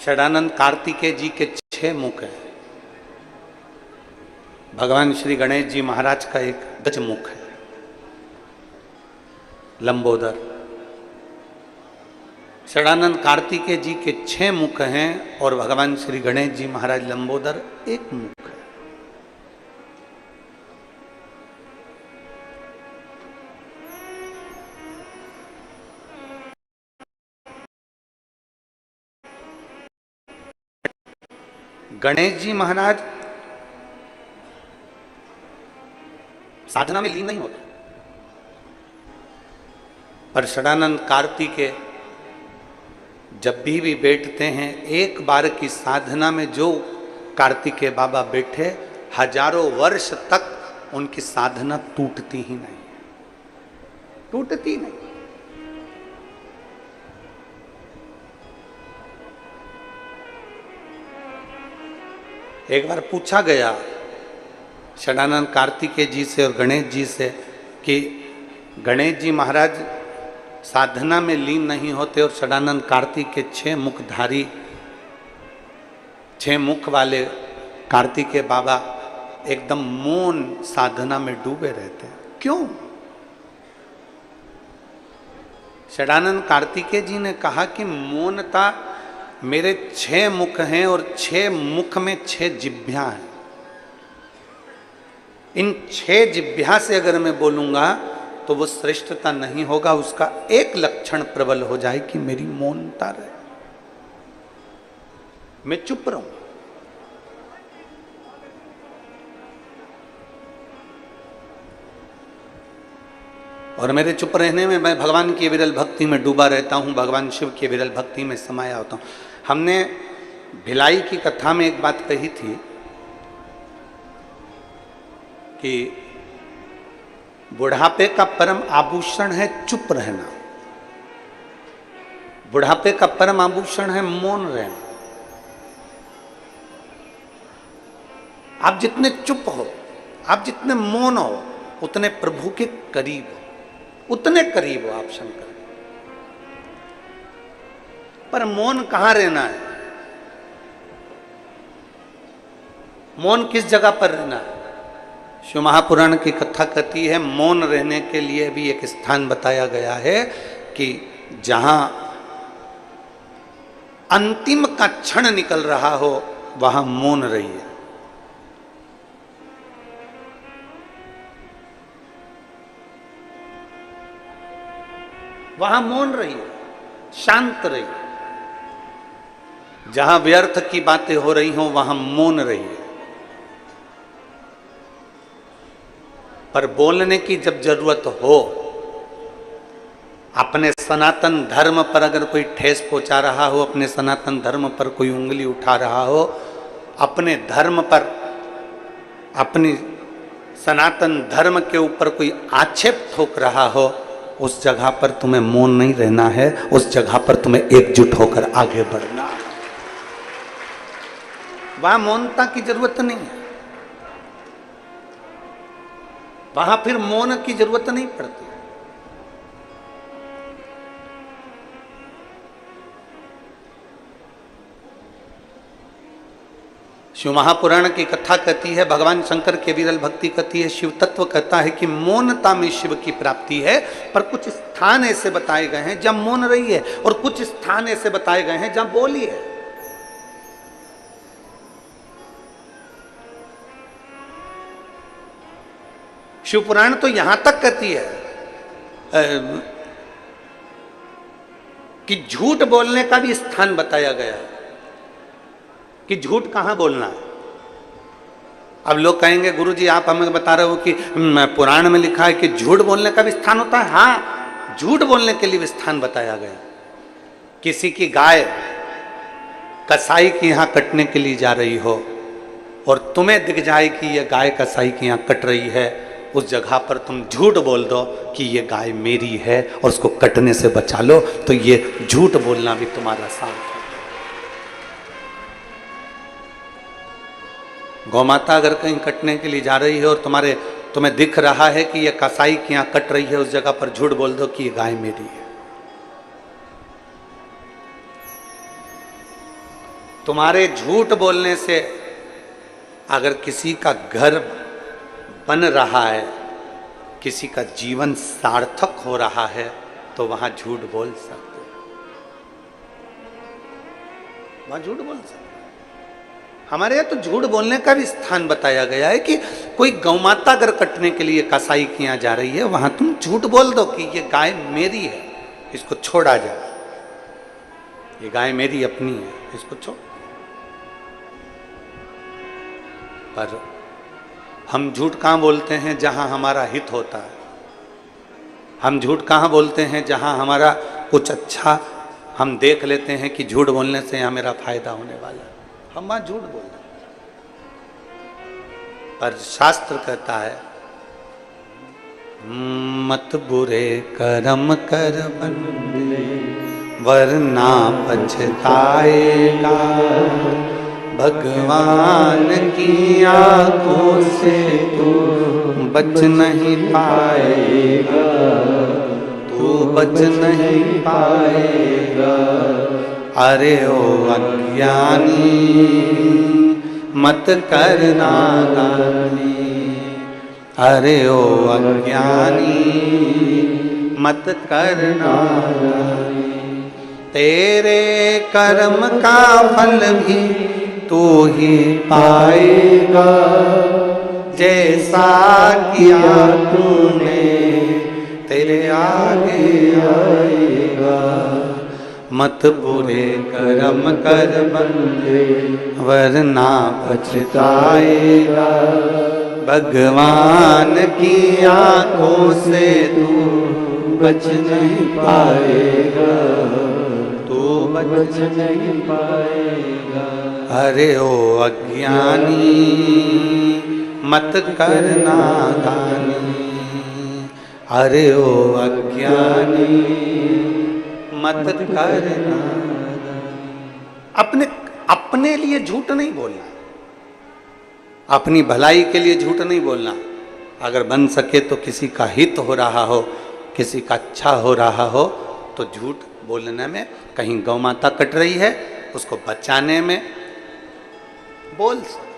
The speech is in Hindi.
षडानंद कार्तिकेय जी के 6 मुख हैं। भगवान श्री गणेश जी महाराज का एक गज मुख है, लंबोदर। षडानंद कार्तिकेय जी के 6 मुख हैं और भगवान श्री गणेश जी महाराज लंबोदर एक मुख है। गणेश जी महाराज साधना में लीन नहीं होते, पर षडानंद कार्तिकेय जब भी बैठते हैं, एक बार की साधना में जो कार्तिकेय बाबा बैठे, हजारों वर्ष तक उनकी साधना टूटती ही नहीं, टूटती नहीं। एक बार पूछा गया षडानंद कार्तिकेय जी से और गणेश जी से कि गणेश जी महाराज साधना में लीन नहीं होते और षडानंद कार्तिकेय 6 मुखधारी 6 मुख वाले कार्तिकेय बाबा एकदम मौन साधना में डूबे रहते हैं, क्यों? षडानंद कार्तिकेय जी ने कहा कि मौनता, मेरे 6 मुख हैं और 6 मुख में 6 जिह्वा हैं। इन 6 जिह्वा से अगर मैं बोलूंगा तो वो श्रेष्ठता नहीं होगा, उसका एक लक्षण प्रबल हो जाए कि मेरी मौनता रहे, मैं चुप रहूं। और मेरे चुप रहने में मैं भगवान की विरल भक्ति में डूबा रहता हूं, भगवान शिव की विरल भक्ति में समाया होता हूं। हमने भिलाई की कथा में एक बात कही थी कि बुढ़ापे का परम आभूषण है चुप रहना, बुढ़ापे का परम आभूषण है मौन रहना। आप जितने चुप हो, आप जितने मौन हो, उतने प्रभु के करीब हो, उतने करीब हो आप शंकर। पर मौन कहां रहना है? मौन किस जगह पर रहना है? शिव महापुराण की कथा कहती है मौन रहने के लिए भी एक स्थान बताया गया है कि जहां अंतिम का क्षण निकल रहा हो वहां मौन रहिए। वहां मौन रहिए, शांत रहिए। जहां व्यर्थ की बातें हो रही हो वहां मौन रहिए। पर बोलने की जब जरूरत हो, अपने सनातन धर्म पर अगर कोई ठेस पहुंचा रहा हो, अपने सनातन धर्म पर कोई उंगली उठा रहा हो, अपने धर्म पर, अपनी सनातन धर्म के ऊपर कोई आक्षेप ठोक रहा हो, उस जगह पर तुम्हें मौन नहीं रहना है, उस जगह पर तुम्हें एकजुट होकर आगे बढ़ना है। वहां मौनता की जरूरत नहीं है, वहां फिर मौन की जरूरत नहीं पड़ती। शिव महापुराण की कथा कहती है, भगवान शंकर के विरल भक्ति कहती है, शिव तत्व कहता है कि मौनता में शिव की प्राप्ति है। पर कुछ स्थान ऐसे बताए गए हैं जहां मौन रही है और कुछ स्थान ऐसे बताए गए हैं जहां बोली है। शिव पुराण तो यहां तक कहती है कि झूठ बोलने का भी स्थान बताया गया है कि झूठ कहां बोलना है। अब लोग कहेंगे गुरुजी आप हमें बता रहे हो कि पुराण में लिखा है कि झूठ बोलने का भी स्थान होता है। हाँ, झूठ बोलने के लिए भी स्थान बताया गया। किसी की गाय कसाई के यहां कटने के लिए जा रही हो और तुम्हें दिख जाए कि यह गाय कसाई के यहां कट रही है, उस जगह पर तुम झूठ बोल दो कि ये गाय मेरी है और उसको कटने से बचा लो, तो ये झूठ बोलना भी तुम्हारा साथ है। गौमाता अगर कहीं कटने के लिए जा रही है और तुम्हें दिख रहा है कि ये कसाई की यहाँ कट रही है, उस जगह पर झूठ बोल दो कि ये गाय मेरी है। तुम्हारे झूठ बोलने से अगर किसी का घर बन रहा है, किसी का जीवन सार्थक हो रहा है, तो वहां झूठ बोल सकते हो, वहां झूठ बोल सकते हो। हमारे यहाँ तो झूठ बोलने का भी स्थान बताया गया है कि कोई गौमाता अगर कटने के लिए कसाई किया जा रही है, वहां तुम झूठ बोल दो कि ये गाय मेरी है, इसको छोड़ा जाए, ये गाय मेरी अपनी है, इसको छोड़। पर हम झूठ कहाँ बोलते हैं जहां हमारा हित होता है, हम झूठ कहाँ बोलते हैं जहां हमारा कुछ अच्छा हम देख लेते हैं कि झूठ बोलने से यहाँ मेरा फायदा होने वाला है, हम वहां झूठ बोल रहे। पर शास्त्र कहता है मत बुरे कर्म कर बंदे वरना पछताएगा, भगवान की आंखों से तू बच नहीं पाएगा, तू बच नहीं पाएगा। अरे ओ अज्ञानी मत करना दानी, अरे ओ अज्ञानी मत करना दानी, तेरे कर्म का फल भी तू ही पाएगा, जैसा किया तूने तेरे आगे आएगा। मत बुरे कर्म कर बंदे वरना पछताएगा, भगवान की आंखों से तू बच नहीं पाएगा, तू बच नहीं पाएगा। अरे ओ अज्ञानी मत करना दानी, अरे ओ अज्ञानी मत करना। अपने लिए झूठ नहीं बोलना, अपनी भलाई के लिए झूठ नहीं बोलना। अगर बन सके तो किसी का हित हो रहा हो, किसी का अच्छा हो रहा हो, तो झूठ बोलने में, कहीं गौ माता कट रही है उसको बचाने में बोल सकते।